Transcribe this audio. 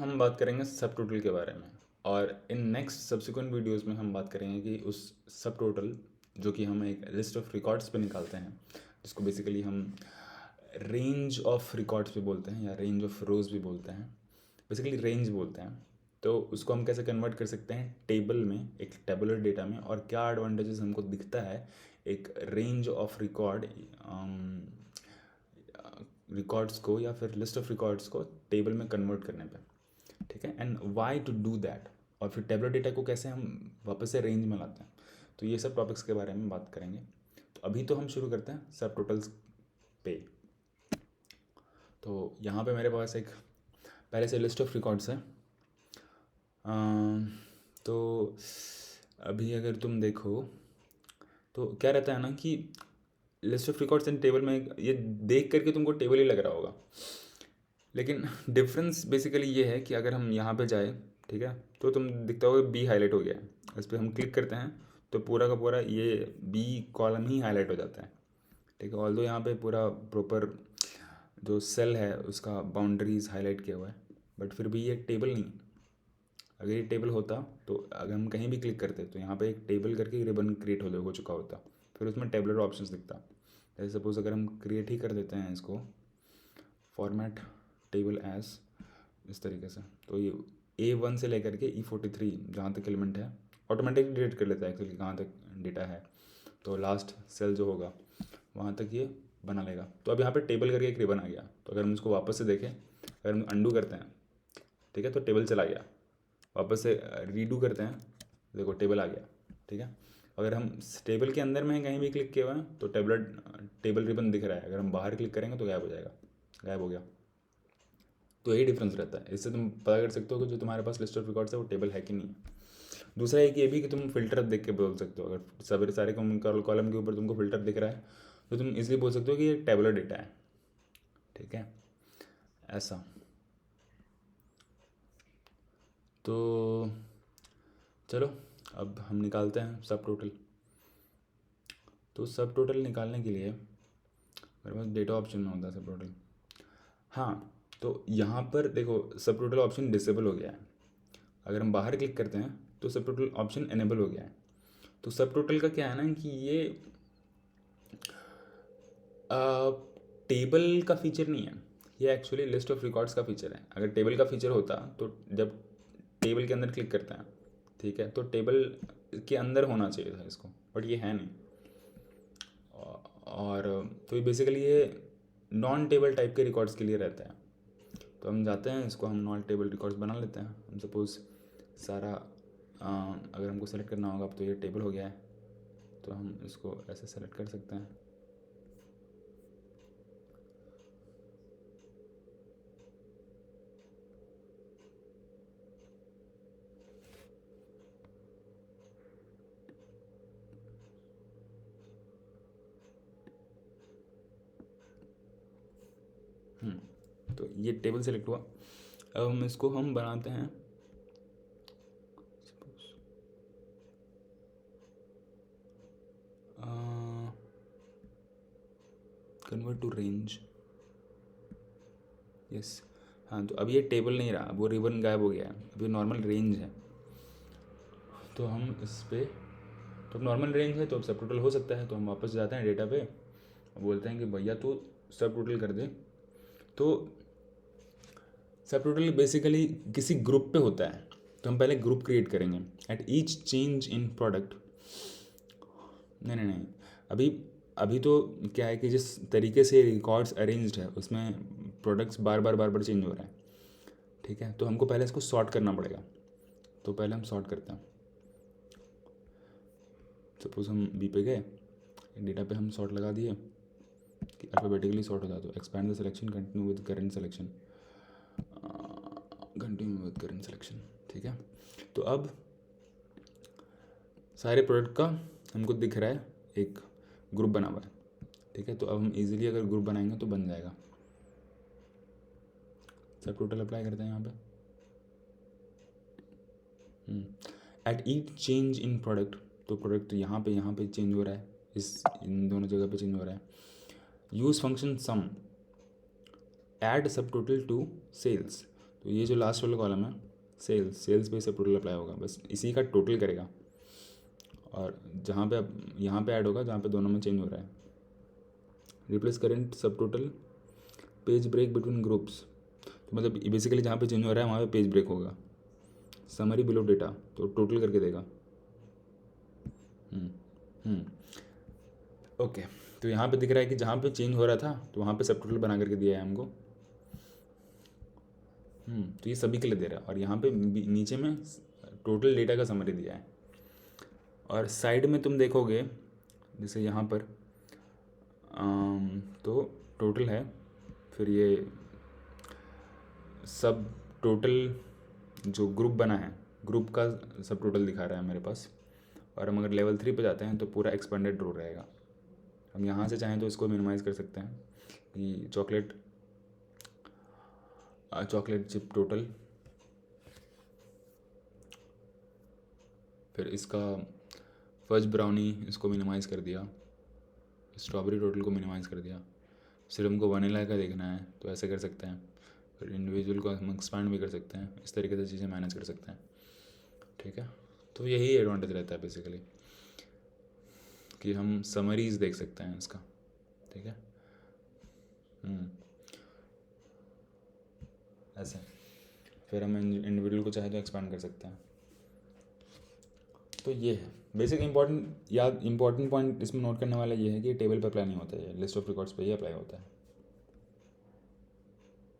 हम बात करेंगे सब टोटल के बारे में। और इन नेक्स्ट सब्सिक्वेंट वीडियोस में हम बात करेंगे कि उस सब टोटल जो कि हम एक लिस्ट ऑफ रिकॉर्ड्स पे निकालते हैं, जिसको बेसिकली हम रेंज ऑफ रिकॉर्ड्स भी बोलते हैं या रेंज ऑफ रोज़ भी बोलते हैं, बेसिकली रेंज बोलते हैं। तो उसको हम कैसे कन्वर्ट कर सकते हैं टेबल में, एक टेबुलर डेटा में, और क्या एडवांटेजेस हमको दिखता है एक रेंज ऑफ रिकॉर्ड्स को या फिर लिस्ट ऑफ रिकॉर्ड्स को टेबल में कन्वर्ट करने पे। ठीक है, and why to do that, और फिर टेबलर डेटा को कैसे हम वापस से रेंज में लाते हैं। तो ये सब टॉपिक्स के बारे में बात करेंगे। तो अभी तो हम शुरू करते हैं सब टोटल्स पे। तो यहाँ पे मेरे पास एक पहले से लिस्ट ऑफ रिकॉर्ड्स है। तो अभी अगर तुम देखो तो क्या रहता है ना कि list of records and table में ये देख करके तुमको टेबल ही लग रहा होगा, लेकिन डिफरेंस बेसिकली ये है कि अगर हम यहाँ पे जाए, ठीक है, तो तुम दिखता होगा बी हाईलाइट हो गया है। इस पर हम क्लिक करते हैं तो पूरा का पूरा ये बी कॉलम ही हाईलाइट हो जाता है। ठीक है, ऑल्दो यहाँ पे पूरा प्रॉपर जो सेल है उसका बाउंड्रीज हाईलाइट किया हुआ है, बट फिर भी ये एक टेबल नहीं है। अगर ये टेबल होता तो अगर हम कहीं भी क्लिक करते तो यहाँ पे एक टेबल करके रिबन क्रिएट हो चुका होता, फिर उसमें टेबलर ऑप्शंस दिखता। जैसे सपोज अगर हम क्रिएट ही कर देते हैं इसको फॉर्मेट टेबल एज इस तरीके से, तो ये A1 से लेकर के E43 जहाँ तक एलिमेंट है ऑटोमेटिकली डिलीट कर लेता है एक्चुअली कहाँ तक डेटा है। तो लास्ट सेल जो होगा वहाँ तक ये बना लेगा। तो अब यहाँ पे टेबल करके एक रिबन आ गया। तो अगर हम इसको वापस से देखें, अगर हम अंडू करते हैं, ठीक है, तो टेबल चला गया। वापस से रीडू करते हैं, देखो टेबल आ गया। ठीक है, अगर हम टेबल के अंदर में कहीं भी क्लिक किया हुआ है तो टेबल रिबन दिख रहा है। अगर हम बाहर क्लिक करेंगे तो गायब हो जाएगा, गायब हो गया। तो यही डिफरेंस रहता है। इससे तुम पता कर सकते हो कि जो तुम्हारे पास लिस्ट ऑफ रिकॉर्ड्स है वो टेबल है कि नहीं है। दूसरा एक ये भी कि तुम फिल्टर देख के बोल सकते हो। अगर सभी सारे कॉलम के ऊपर तुमको फिल्टर दिख रहा है तो तुम इसलिए बोल सकते हो कि ये टेबलर डेटा है। ठीक है, ऐसा। तो चलो अब हम निकालते हैं सब टोटल। तो सब टोटल निकालने के लिए मेरे पास डेटा ऑप्शन में होता है सब टोटल। हाँ, तो यहाँ पर देखो सब टोटल ऑप्शन डिसेबल हो गया है। अगर हम बाहर क्लिक करते हैं तो सब टोटल ऑप्शन एनेबल हो गया है। तो सब टोटल का क्या है ना कि ये टेबल का फीचर नहीं है, ये एक्चुअली लिस्ट ऑफ रिकॉर्ड्स का फीचर है। अगर टेबल का फीचर होता तो जब टेबल के अंदर क्लिक करते हैं, ठीक है, तो टेबल के अंदर होना चाहिए था इसको, बट ये है नहीं। और तो ये बेसिकली ये नॉन टेबल टाइप के रिकॉर्ड्स के लिए रहता है। तो हम जाते हैं, इसको हम नॉन टेबल रिकॉर्ड्स बना लेते हैं। हम सपोज़ सारा अगर हमको सेलेक्ट करना होगा, अब तो ये टेबल हो गया है तो हम इसको ऐसे सेलेक्ट कर सकते हैं। तो ये टेबल सेलेक्ट हुआ। अब हम इसको हम बनाते हैं कन्वर्ट टू रेंज। यस, हाँ, तो अब ये टेबल नहीं रहा, वो रिबन गायब हो गया है, अब ये नॉर्मल रेंज है। तो हम इस पर, तो अब नॉर्मल रेंज है तो अब सब टोटल हो सकता है। तो हम वापस जाते हैं डेटा पे और बोलते हैं कि भैया तो सब टोटल कर दे। तो सब टोटल बेसिकली किसी ग्रुप पे होता है, तो हम पहले ग्रुप क्रिएट करेंगे। At each change in product, नहीं नहीं नहीं, अभी अभी तो क्या है कि जिस तरीके से रिकॉर्ड्स अरेंज्ड है उसमें प्रोडक्ट्स बार बार चेंज हो रहा है। ठीक है, तो हमको पहले इसको सॉर्ट करना पड़ेगा। तो पहले हम सॉर्ट करते हैं। सपोज हम बी पे गए, डेटा पे हम सॉर्ट लगा दिए कि अल्फ़ाबेटिकली सॉर्ट होता है। तो expand the selection, continue with current selection, continue with current selection. ठीक है, तो अब सारे प्रोडक्ट का हमको दिख रहा है, एक ग्रुप बना हुआ है। ठीक है, तो अब हम इजीली अगर ग्रुप बनाएंगे तो बन जाएगा। सब टोटल अप्लाई करते हैं यहाँ पे। At each change in product, तो प्रोडक्ट यहाँ पे चेंज हो रहा है, इन दोनों जगह पे चेंज हो रहा है। यूज़ फंक्शन सम, ऐड सब टोटल टू सेल्स। तो ये जो लास्ट वाला कॉलम है सेल्स पे सब टोटल अप्लाई होगा, बस इसी का टोटल करेगा। और जहाँ पे अब यहाँ पे ऐड होगा जहाँ पे दोनों में चेंज हो रहा है। Replace current subtotal page break between groups, तो मतलब बेसिकली जहाँ पे चेंज हो रहा है वहाँ पे पेज ब्रेक होगा। समरी बिलो डेटा, तो टोटल करके देगा। ओके, तो यहाँ पे दिख रहा है कि जहाँ पे चेंज हो रहा था तो वहाँ पे सब टोटल बना करके दिया है हमको। तो ये सभी के लिए दे रहा है, और यहाँ पे नीचे में टोटल डेटा का समरी दिया है। और साइड में तुम देखोगे जैसे यहाँ पर तो टोटल है, फिर ये सब टोटल जो ग्रुप बना है ग्रुप का सब टोटल दिखा रहा है मेरे पास। और हम अगर लेवल 3 पे जाते हैं तो पूरा एक्सपेंडेड रो रहेगा। हम यहाँ से चाहें तो इसको मिनिमाइज़ कर सकते हैं कि चॉकलेट चिप टोटल, फिर इसका फज ब्राउनी इसको मिनिमाइज़ कर दिया, स्ट्रॉबेरी टोटल को मिनिमाइज़ कर दिया। सिर्फ हमको वनीला का देखना है तो ऐसे कर सकते हैं, फिर इंडिविजुअल को हम एक्सपांड भी कर सकते हैं, इस तरीके से चीज़ें मैनेज कर सकते हैं। ठीक है, तो यही एडवांटेज रहता है बेसिकली कि हम समरीज देख सकते हैं इसका। ठीक है, ऐसे फिर हम इंडिविजुअल को चाहे तो एक्सपांड कर सकते हैं। तो ये है बेसिक इंपॉर्टेंट पॉइंट इसमें नोट करने वाला ये है कि टेबल पे अप्लाई नहीं होता है, लिस्ट ऑफ रिकॉर्ड्स पे ही अप्लाई होता है।